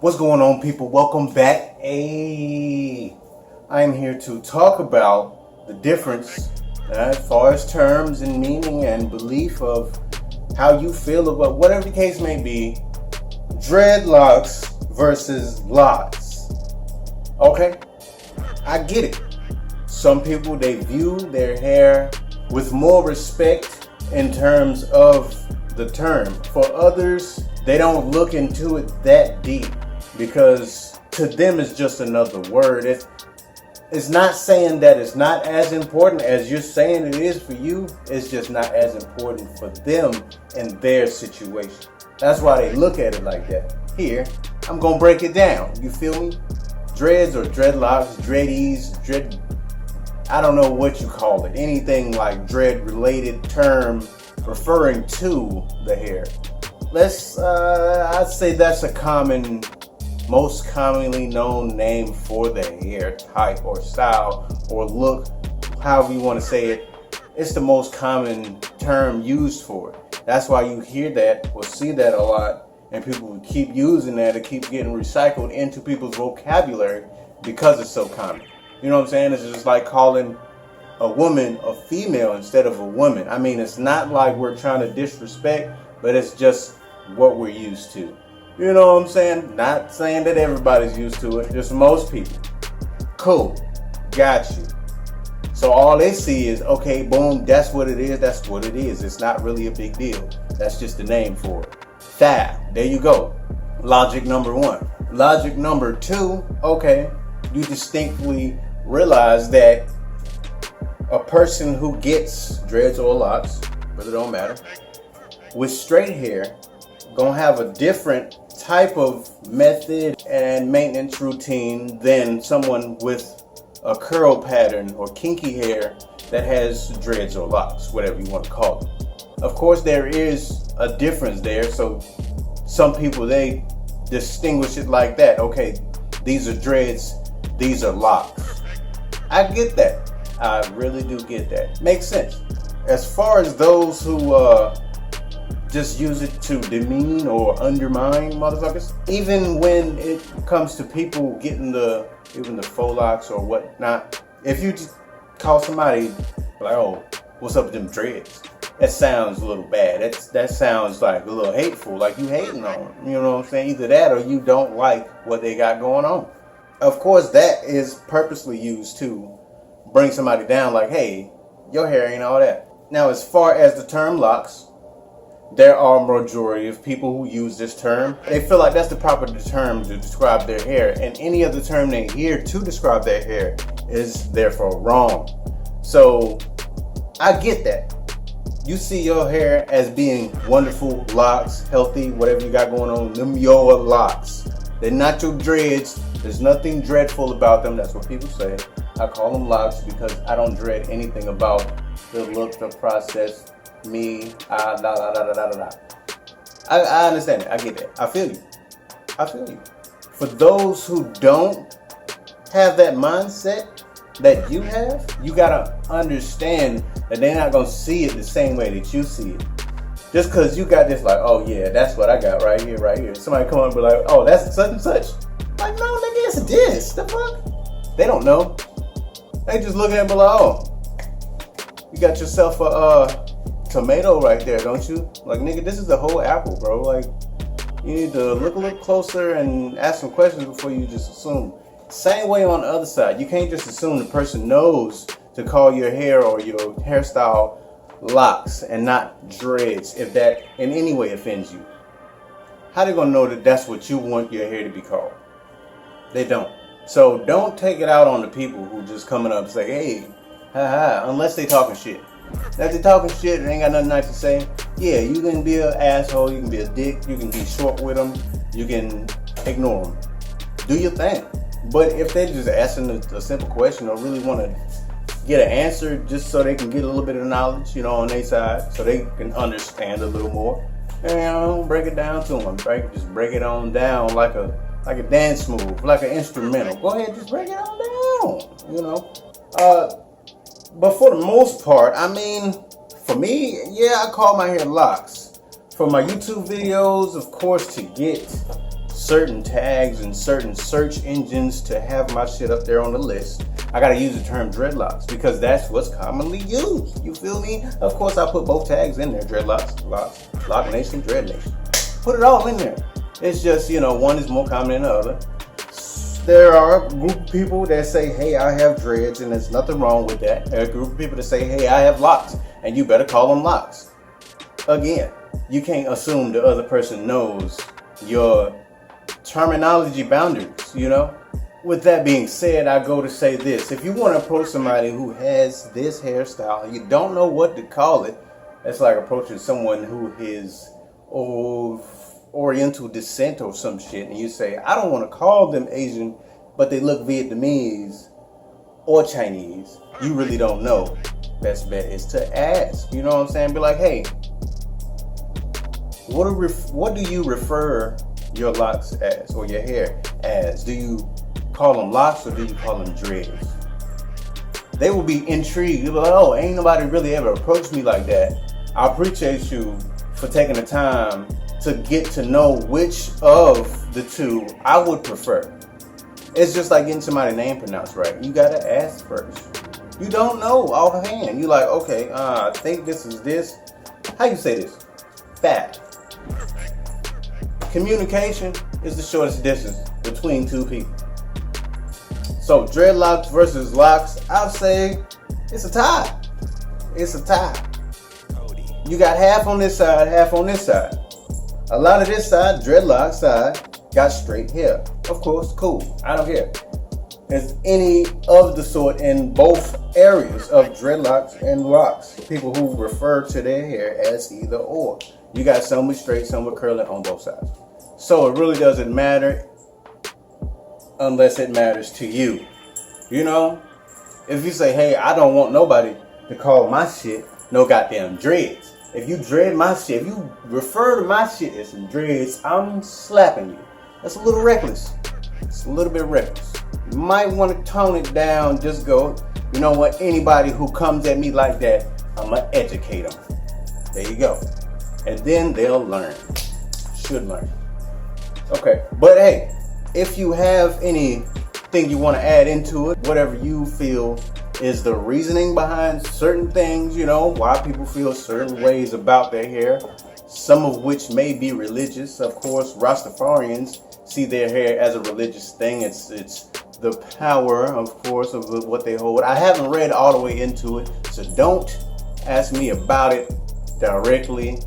What's going on, people? Welcome back. I'm here to talk about the difference as far as terms and meaning and belief of how you feel about whatever the case may be. Dreadlocks versus Locs. Okay? I get it. Some people, they view their hair with more respect in terms of the term. For others, they don't look into it that deep because to them it's just another word. It's not saying that it's not as important as you're saying it is for you. It's just not as important for them and their situation. That's why they look at it like that. Here, I'm gonna break it down. You feel me? Dreads or dreadlocks, dreadies, I don't know what you call it. Anything like dread related term referring to the hair. I'd say that's a most commonly known name for the hair type or style or look, however you want to say it. It's the most common term used for it. That's why you hear that or see that a lot, and people keep using that. It keeps getting recycled into people's vocabulary because it's so common. You know what I'm saying? It's just like calling a woman a female instead of a woman. I mean, it's not like we're trying to disrespect, but it's just what we're used to. You know what I'm saying? Not saying that everybody's used to it, just most people. Cool. Got you. So all they see is, okay, boom, that's what it is, that's what it is. It's not really a big deal. That's just the name for it. Fab. There you go. Logic number one. Logic number two, okay, you distinctly realize that a person who gets dreads or locks, but it don't matter, with straight hair, gonna have a different type of method and maintenance routine than someone with a curl pattern or kinky hair that has dreads or locks, whatever you want to call it. Of course, there is a difference there, so some people, they distinguish it like that. Okay, these are dreads, these are locks. I get that. I really do get that. Makes sense. As far as those who just use it to demean or undermine motherfuckers, even when it comes to people getting even the faux locks or whatnot, if you just call somebody like, oh, what's up with them dreads? That sounds a little bad. That sounds like a little hateful, like you hating on them. You know what I'm saying? Either that or you don't like what they got going on. Of course, that is purposely used to bring somebody down, like, hey, your hair ain't all that. Now, as far as the term locks, there are a majority of people who use this term. They feel like that's the proper term to describe their hair, and any other term they hear to describe their hair is therefore wrong. So, I get that. You see your hair as being wonderful, locks, healthy, whatever you got going on, them your locks. They're not your dreads. There's nothing dreadful about them. That's what people say. I call them locks because I don't dread anything about the look, the process, me, I understand it. I get that. I feel you. For those who don't have that mindset that you have, you gotta understand that they're not gonna see it the same way that you see it. Just cause you got this like, oh yeah, that's what I got right here. Somebody come up and be like, oh, that's such and such. Like, no, nigga, it's this. The fuck? They don't know. They just look at it and be like, oh, you got yourself a tomato right there, don't you? Like, nigga, this is the whole apple, bro. Like, you need to look a little closer and ask some questions before you just assume. Same way on the other side. You can't just assume the person knows to call your hair or your hairstyle locks and not dreads if that in any way offends you. How they gonna know that that's what you want your hair to be called? They don't. So don't take it out on the people who just coming up and say, hey, haha, unless they talking shit. If they talking shit and ain't got nothing nice to say, yeah, you can be an asshole, you can be a dick, you can be short with them, you can ignore them. Do your thing. But if they're just asking a simple question or really want to get an answer just so they can get a little bit of knowledge, on their side, so they can understand a little more, break it down to them. Just break it on down like a dance move, like an instrumental. Go ahead, just break it on down, But for the most part, I mean, for me, yeah, I call my hair locks. For my YouTube videos, of course, to get certain tags and certain search engines to have my shit up there on the list, I gotta use the term dreadlocks because that's what's commonly used. You feel me? Of course, I put both tags in there: dreadlocks, locks, Loc Nation, Dread Nation. Put it all in there. It's just, one is more common than the other. There are a group of people that say, hey, I have dreads, and there's nothing wrong with that. There are a group of people that say, hey, I have locks, and you better call them locks. Again, you can't assume the other person knows your terminology boundaries, With that being said, I go to say this. If you want to approach somebody who has this hairstyle and you don't know what to call it, that's like approaching someone who is Oriental descent or some shit, and you say, I don't want to call them Asian, but they look Vietnamese or Chinese. You really don't know. Best bet is to ask. You know what I'm saying? Be like, hey, what do you refer your locks as, or your hair as? Do you call them locks or do you call them dreads? They will be intrigued. They'll be like, oh, ain't nobody really ever approached me like that. I appreciate you for taking the time to get to know which of the two I would prefer. It's just like getting somebody's name pronounced right. You gotta ask first. You don't know offhand. You like, okay, I think this is this. How you say this? Fat. Communication is the shortest distance between two people. So dreadlocks versus locks, I'll say it's a tie. It's a tie. You got half on this side, half on this side. A lot of this side, dreadlock side, got straight hair. Of course, cool. I don't care. There's any of the sort in both areas of dreadlocks and locks. People who refer to their hair as either or. You got some with straight, some with curly on both sides. So it really doesn't matter unless it matters to you. If you say, hey, I don't want nobody to call my shit no goddamn dreads. If you dread my shit, if you refer to my shit as some dreads, I'm slapping you. That's a little reckless. It's a little bit reckless. You might want to tone it down. Just go, you know what? Anybody who comes at me like that, I'm going to educate them. There you go. And then they'll learn. Should learn. Okay. But hey, if you have anything you want to add into it, whatever you feel is the reasoning behind certain things, why people feel certain ways about their hair, some of which may be religious. Of course, Rastafarians see their hair as a religious thing. It's the power, of course, of what they hold. I haven't read all the way into it, so don't ask me about it directly,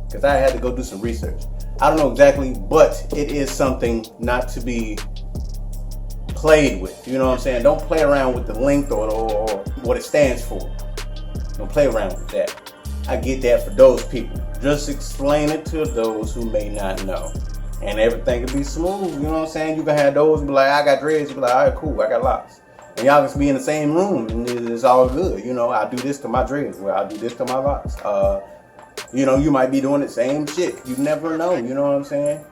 because I had to go do some research. I don't know exactly, but it is something not to be played with. You know what I'm saying? Don't play around with the length or what it stands for. Don't play around with that. I get that for those people. Just explain it to those who may not know. And everything can be smooth. You know what I'm saying? You can have those be like, I got dreads. You be like, all right, cool, I got locks. And y'all can be in the same room and it's all good. I do this to my dreads. Well, I do this to my locks. You might be doing the same shit. You never know. You know what I'm saying?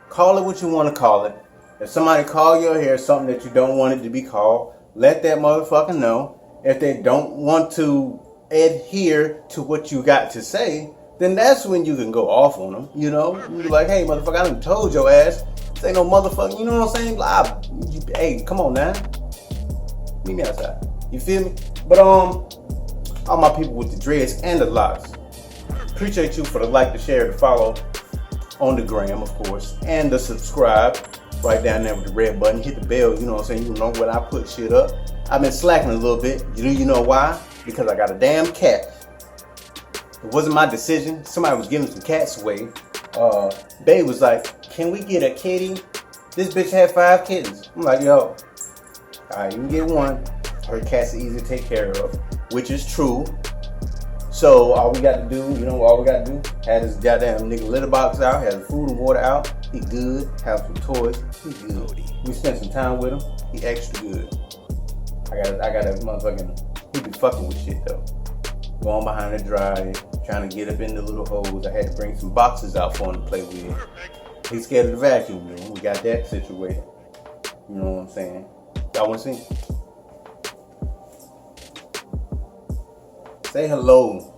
Call it what you want to call it. If somebody call your hair something that you don't want it to be called, let that motherfucker know. If they don't want to adhere to what you got to say, then that's when you can go off on them. You be like, hey, motherfucker, I done told your ass. This ain't no motherfucker. You know what I'm saying? Like, hey, come on now. Meet me outside. You feel me? But all my people with the dreads and the locks, appreciate you for the like, the share, the follow on the gram, of course, and the subscribe. Right down there with the red button. Hit the bell, you know what I'm saying? You know when I put shit up. I've been slacking a little bit. You know why? Because I got a damn cat. It wasn't my decision. Somebody was giving some cats away. Babe was like, can we get a kitty? This bitch had 5 kittens. I'm like, yo, alright, you can get one. Her cats are easy to take care of, which is true. So all we got to do, had his goddamn nigga litter box out, had food and water out. He good. Have some toys. He good. We spent some time with him. He extra good. I got a motherfucking. He be fucking with shit though. Going behind the dryer, trying to get up in the little holes. I had to bring some boxes out for him to play with. He's scared of the vacuum, man. We got that situated. You know what I'm saying? Y'all want to see? Say hello.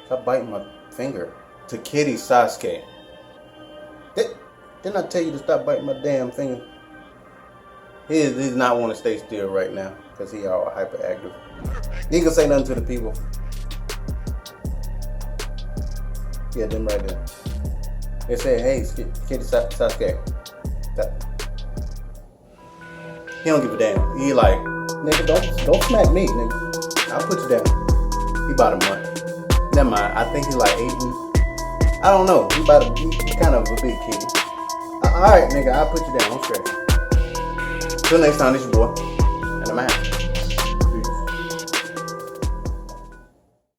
Stop biting my finger. To Kitty Sasuke. Didn't I tell you to stop biting my damn finger? He does not want to stay still right now because he all hyperactive. He ain't gonna say nothing to the people. Yeah, them right there. They say, hey, kitty, stop scared. Stop. He don't give a damn. He like, nigga, don't smack me, nigga. I'll put you down. He about a month. Never mind. I think he's like 8 weeks. I don't know. He kind of a big kitty. All right, nigga. I'll put you down. Don't stress. Till next time, this your boy, and I'm out.